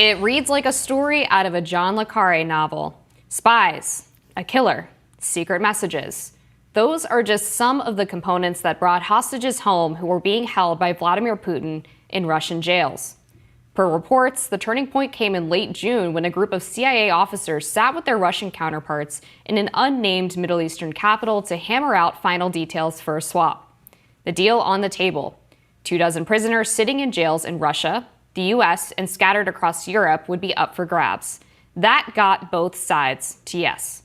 It reads like a story out of a John le Carre novel. Spies, a killer, secret messages. Those are just some of the components that brought hostages home who were being held by Vladimir Putin in Russian jails. Per reports, the turning point came in late June when a group of CIA officers sat with their Russian counterparts in an unnamed Middle Eastern capital to hammer out final details for a swap. The deal on the table: 24 prisoners sitting in jails in Russia, the U.S., and scattered across Europe would be up for grabs. That got both sides to yes.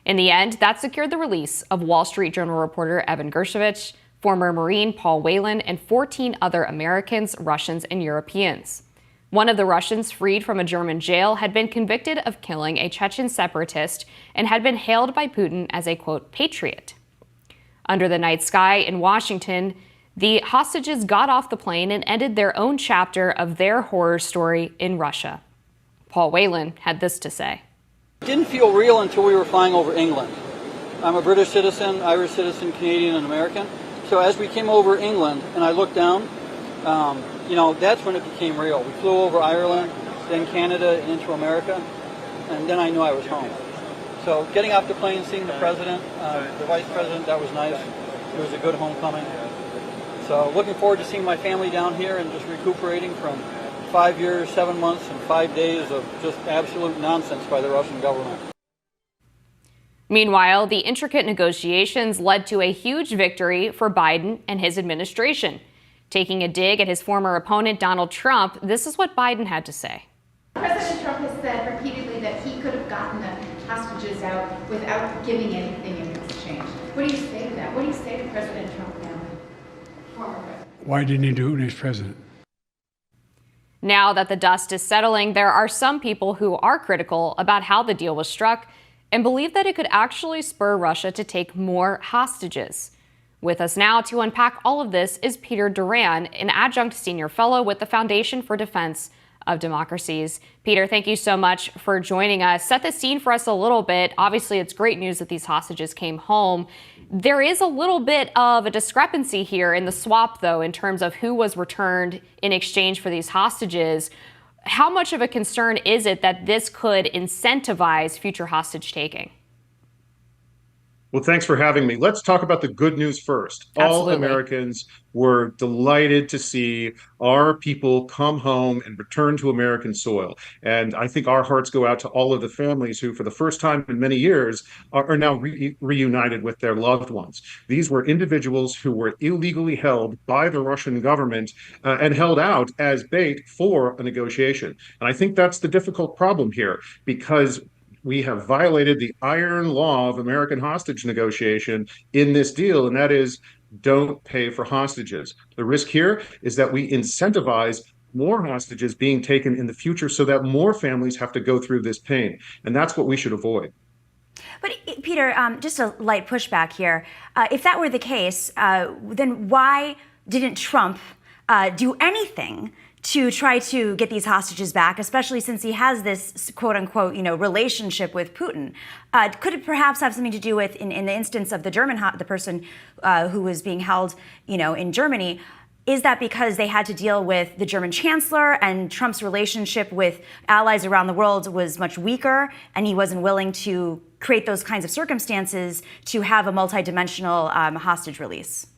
In the end, that secured the release of Wall Street Journal reporter Evan Gershkovich, former Marine Paul Whelan, and 14 other Americans, Russians, and Europeans. One of the Russians freed from a German jail had been convicted of killing a Chechen separatist and had been hailed by Putin as a, quote, patriot. Under the night sky in Washington, the hostages got off the plane and ended their own chapter of their horror story in Russia. Paul Whelan had this to say. It didn't feel real until we were flying over England. I'm a British citizen, Irish citizen, Canadian, and American. So as we came over England and I looked down, that's when it became real. We flew over Ireland, then Canada, and into America, and then I knew I was home. So getting off the plane, seeing the president, the vice president, that was nice. It was a good homecoming. So looking forward to seeing my family down here and just recuperating from 5 years, 7 months, and 5 days of just absolute nonsense by the Russian government. Meanwhile, the intricate negotiations led to a huge victory for Biden and his administration. Taking a dig at his former opponent, Donald Trump, this is what Biden had to say. President Trump has said repeatedly that he could have gotten the hostages out without giving anything in exchange. What do you say to that? What do you say to President Trump now? Former president. Why didn't he do it when he was president? Now that the dust is settling, there are some people who are critical about how the deal was struck and believe that it could actually spur Russia to take more hostages. With us now to unpack all of this is Peter Doran, an adjunct senior fellow with the Foundation for Defense of Democracies. Peter, thank you so much for joining us. Set the scene for us a little bit. Obviously, it's great news that these hostages came home. There is a little bit of a discrepancy here in the swap, though, in terms of who was returned in exchange for these hostages. How much of a concern is it that this could incentivize future hostage taking? Well, thanks for having me. Let's talk about the good news first. Absolutely. All Americans were delighted to see our people come home and return to American soil. And I think our hearts go out to all of the families who, for the first time in many years, are now reunited with their loved ones. These were individuals who were illegally held by the Russian government and held out as bait for a negotiation. And I think that's the difficult problem here, because we have violated the iron law of American hostage negotiation in this deal, and that is don't pay for hostages. The risk here is that we incentivize more hostages being taken in the future so that more families have to go through this pain. And that's what we should avoid. But Peter, just a light pushback here. If that were the case, then why didn't Trump do anything to try to get these hostages back, especially since he has this quote unquote, relationship with Putin? Could it perhaps have something to do with, in the instance of the person who was being held, in Germany? Is that because they had to deal with the German chancellor and Trump's relationship with allies around the world was much weaker and he wasn't willing to create those kinds of circumstances to have a multidimensional hostage release?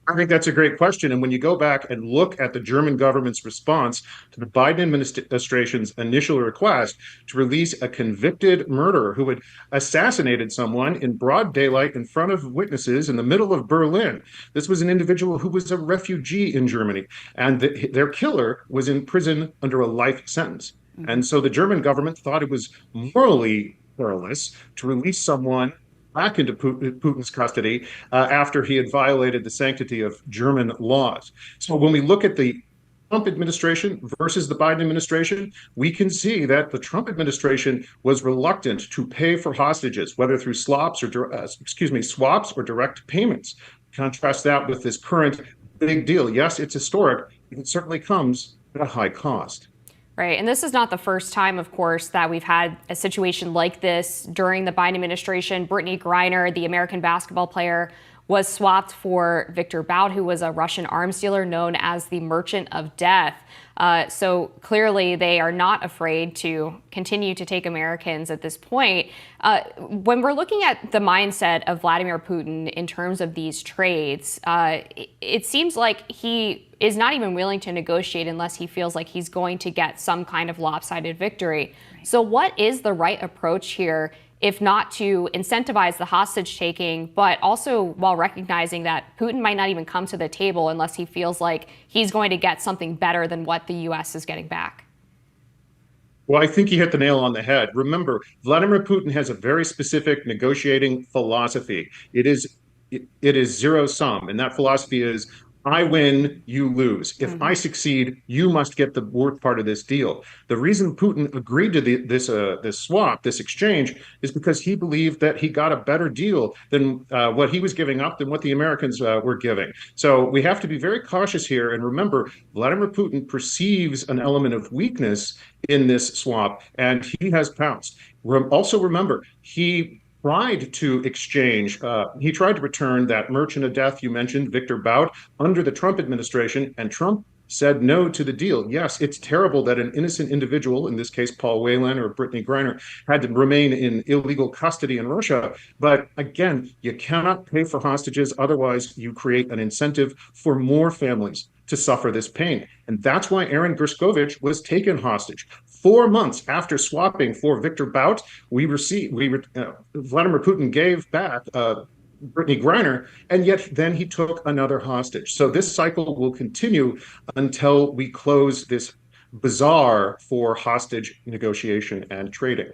I think that's a great question. And when you go back and look at the German government's response to the Biden administration's initial request to release a convicted murderer who had assassinated someone in broad daylight in front of witnesses in the middle of Berlin. This was an individual who was a refugee in Germany, and their killer was in prison under a life sentence. Mm-hmm. And so the German government thought it was morally perilous to release someone back into Putin's custody after he had violated the sanctity of German laws. So when we look at the Trump administration versus the Biden administration, we can see that the Trump administration was reluctant to pay for hostages, whether through swaps or direct payments. Contrast that with this current big deal. Yes, it's historic, but it certainly comes at a high cost. Right. And this is not the first time, of course, that we've had a situation like this during the Biden administration. Brittany Griner, the American basketball player, was swapped for Victor Bout, who was a Russian arms dealer known as the Merchant of Death. So clearly they are not afraid to continue to take Americans at this point. When we're looking at the mindset of Vladimir Putin in terms of these trades, it seems like he is not even willing to negotiate unless he feels like he's going to get some kind of lopsided victory. Right. So what is the right approach here, if not to incentivize the hostage taking, but also while recognizing that Putin might not even come to the table unless he feels like he's going to get something better than what the U.S. is getting back? Well, I think you hit the nail on the head. Remember, Vladimir Putin has a very specific negotiating philosophy. It is zero sum, and that philosophy is I win, you lose. If I succeed, you must get the worst part of this deal. The reason Putin agreed to this swap, this exchange, is because he believed that he got a better deal than what he was giving up, than what the Americans were giving. So we have to be very cautious here. And remember, Vladimir Putin perceives an element of weakness in this swap, and he has pounced. Also remember, he tried to exchange, he tried to return that Merchant of Death you mentioned, Victor Bout, under the Trump administration, and Trump said no to the deal. Yes, it's terrible that an innocent individual, in this case Paul Whelan or Brittany Griner, had to remain in illegal custody in Russia. But again, you cannot pay for hostages, otherwise you create an incentive for more families to suffer this pain. And that's why Aaron Gerskovich was taken hostage. 4 months after swapping for Victor Bout, Vladimir Putin gave back Brittany Griner, and yet then he took another hostage. So this cycle will continue until we close this bazaar for hostage negotiation and trading.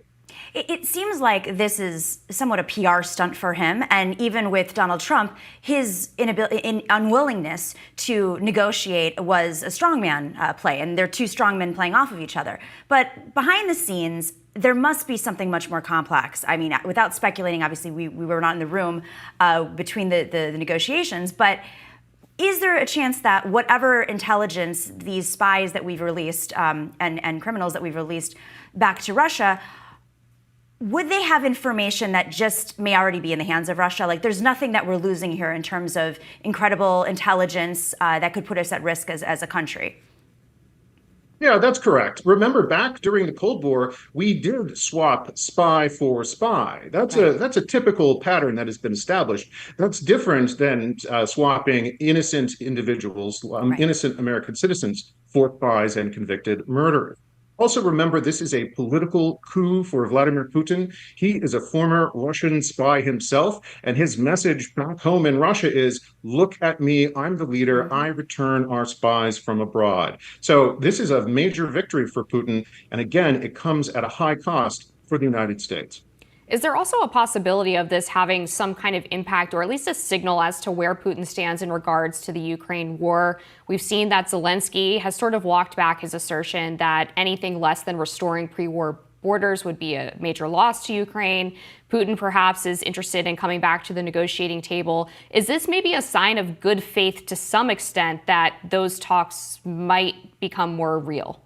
It seems like this is somewhat a PR stunt for him, and even with Donald Trump, his unwillingness to negotiate was a strongman play, and they're two strongmen playing off of each other. But behind the scenes, there must be something much more complex. I mean, without speculating, obviously we were not in the room between the negotiations, but is there a chance that whatever intelligence these spies that we've released and criminals that we've released back to Russia, would they have information that just may already be in the hands of Russia? Like, there's nothing that we're losing here in terms of incredible intelligence that could put us at risk as a country. Yeah, that's correct. Remember, back during the Cold War, we did swap spy for spy. That's a typical pattern that has been established. That's different than swapping innocent individuals, innocent American citizens, for spies and convicted murderers. Also remember, this is a political coup for Vladimir Putin. He is a former Russian spy himself, and his message back home in Russia is, look at me, I'm the leader, I return our spies from abroad. So this is a major victory for Putin, and again, it comes at a high cost for the United States. Is there also a possibility of this having some kind of impact, or at least a signal as to where Putin stands in regards to the Ukraine war? We've seen that Zelensky has sort of walked back his assertion that anything less than restoring pre-war borders would be a major loss to Ukraine. Putin perhaps is interested in coming back to the negotiating table. Is this maybe a sign of good faith to some extent that those talks might become more real?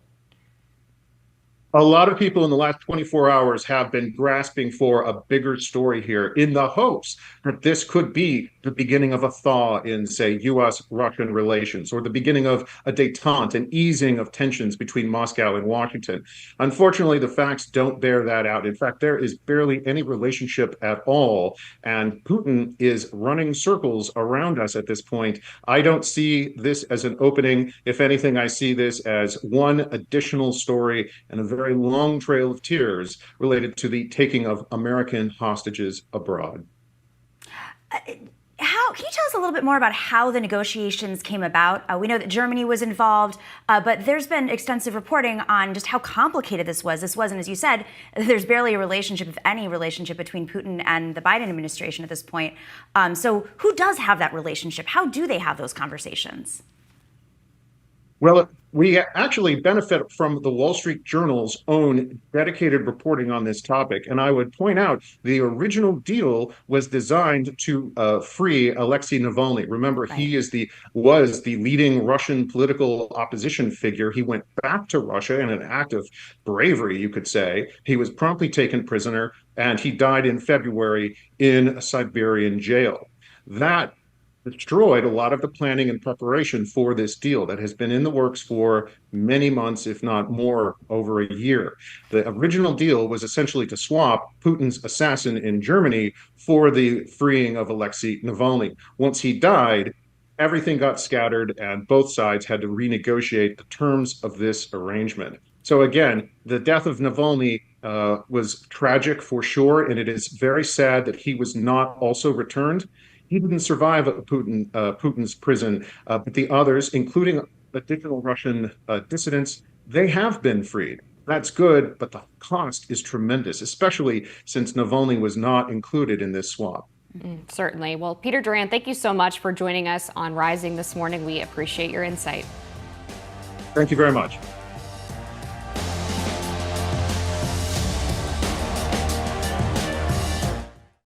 A lot of people in the last 24 hours have been grasping for a bigger story here in the hopes that this could be the beginning of a thaw in, say, U.S. Russian relations, or the beginning of a détente, an easing of tensions between Moscow and Washington. Unfortunately, the facts don't bear that out. In fact, there is barely any relationship at all, and Putin is running circles around us at this point. I don't see this as an opening. If anything, I see this as one additional story and a very long trail of tears related to the taking of American hostages abroad. Can you tell us a little bit more about how the negotiations came about? We know that Germany was involved, but there's been extensive reporting on just how complicated this was. This wasn't, as you said, there's barely a relationship, if any relationship, between Putin and the Biden administration at this point. So who does have that relationship? How do they have those conversations? Well, we actually benefit from the Wall Street Journal's own dedicated reporting on this topic. And I would point out the original deal was designed to free Alexei Navalny. Remember, he was the leading Russian political opposition figure. He went back to Russia in an act of bravery, you could say. He was promptly taken prisoner, and he died in February in a Siberian jail. That destroyed a lot of the planning and preparation for this deal that has been in the works for many months, if not more, over a year. The original deal was essentially to swap Putin's assassin in Germany for the freeing of Alexei Navalny. Once he died, everything got scattered and both sides had to renegotiate the terms of this arrangement. So again, the death of Navalny was tragic for sure, and it is very sad that he was not also returned. He didn't survive Putin's prison, but the others, including additional Russian dissidents, they have been freed. That's good, but the cost is tremendous, especially since Navalny was not included in this swap. Certainly. Well, Peter Doran, thank you so much for joining us on Rising this morning. We appreciate your insight. Thank you very much.